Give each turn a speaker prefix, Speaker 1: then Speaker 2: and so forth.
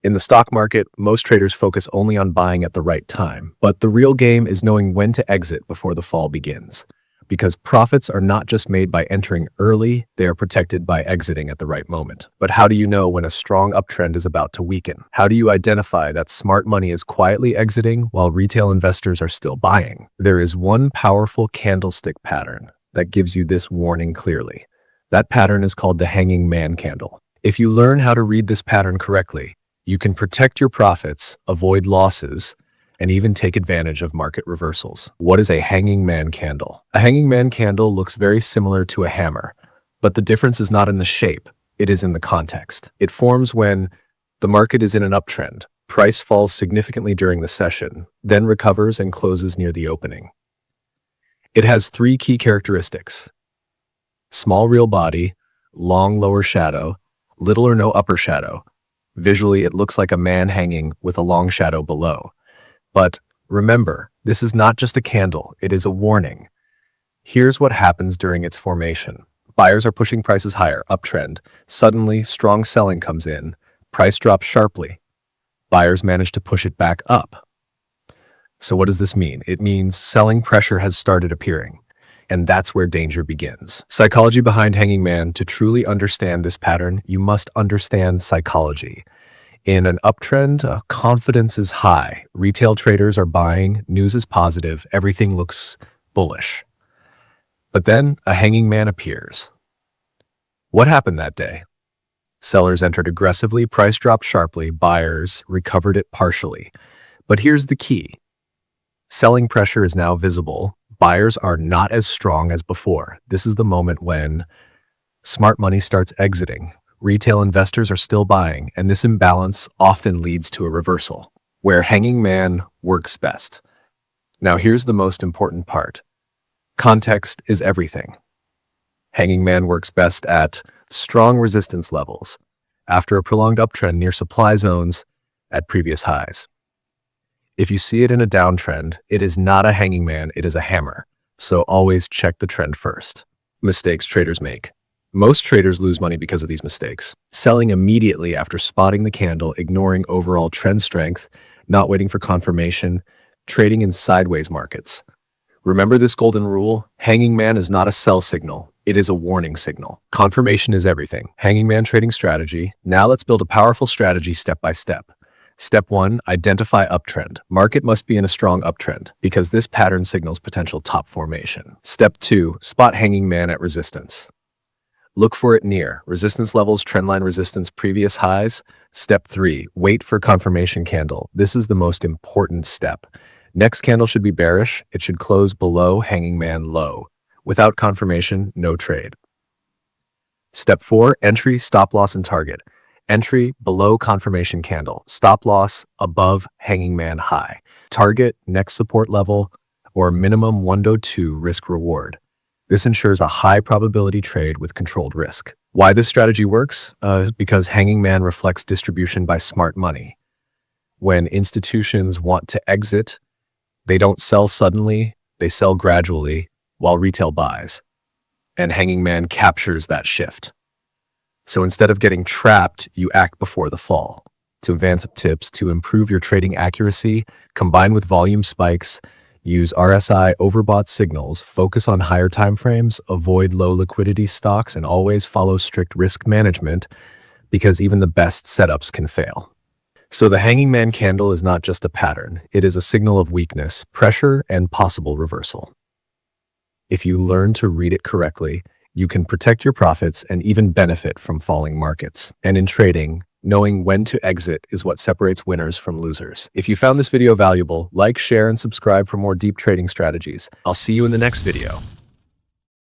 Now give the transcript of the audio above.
Speaker 1: In the stock market, most traders focus only on buying at the right time, but the real game is knowing when to exit before the fall begins. Because profits are not just made by entering early, they are protected by exiting at the right moment. But how do you know when a strong uptrend is about to weaken? How do you identify that smart money is quietly exiting while retail investors are still buying? There is one powerful candlestick pattern that gives you this warning clearly. That pattern is called the hanging man candle. If you learn how to read this pattern correctly, you can protect your profits, avoid losses, and even take advantage of market reversals. What is a hanging man candle? A hanging man candle looks very similar to a hammer, but the difference is not in the shape, it is in the context. It forms when the market is in an uptrend, price falls significantly during the session, then recovers and closes near the opening. It has three key characteristics: small real body, long lower shadow, little or no upper shadow. Visually, it looks like a man hanging with a long shadow below. But remember, this is not just a candle, it is a warning. Here's what happens during its formation. Buyers are pushing prices higher, uptrend. Suddenly, strong selling comes in. Price drops sharply. Buyers manage to push it back up. So what does this mean? It means selling pressure has started appearing. And that's where danger begins. Psychology behind hanging man. To truly understand this pattern, you must understand psychology. In an uptrend, confidence is high. Retail traders are buying, news is positive, everything looks bullish. But then a hanging man appears. What happened that day? Sellers entered aggressively, price dropped sharply, buyers recovered it partially. But here's the key. Selling pressure is now visible. Buyers are not as strong as before. This is the moment when smart money starts exiting. Retail investors are still buying, and this imbalance often leads to a reversal, where hanging man works best. Now here's the most important part. Context is everything. Hanging man works best at strong resistance levels, after a prolonged uptrend near supply zones at previous highs. If you see it in a downtrend, it is not a hanging man, it is a hammer. So always check the trend first. Mistakes traders make. Most traders lose money because of these mistakes. Selling immediately after spotting the candle, ignoring overall trend strength, not waiting for confirmation, trading in sideways markets. Remember this golden rule: hanging man is not a sell signal, it is a warning signal. Confirmation is everything. Hanging man trading strategy. Now let's build a powerful strategy step by step. Step 1, identify uptrend. Market must be in a strong uptrend because this pattern signals potential top formation. Step 2, spot hanging man at resistance. Look for it near resistance levels, trendline resistance, previous highs. Step 3, wait for confirmation candle. This is the most important step. Next candle should be bearish. It should close below hanging man low. Without confirmation, no trade. Step 4, entry, stop loss, and target. Entry below confirmation candle. Stop loss above hanging man high. Target next support level or minimum 102 risk reward. This ensures a high probability trade with controlled risk. Why this strategy works? Because hanging man reflects distribution by smart money. When institutions want to exit, they don't sell suddenly, they sell gradually while retail buys. And hanging man captures that shift. So instead of getting trapped, you act before the fall. To advance tips to improve your trading accuracy, combine with volume spikes, use RSI overbought signals, focus on higher timeframes, avoid low liquidity stocks, and always follow strict risk management because even the best setups can fail. So the hanging man candle is not just a pattern, it is a signal of weakness, pressure, and possible reversal. If you learn to read it correctly, you can protect your profits and even benefit from falling markets. And in trading, knowing when to exit is what separates winners from losers. If you found this video valuable, like, share, and subscribe for more deep trading strategies. I'll see you in the next video.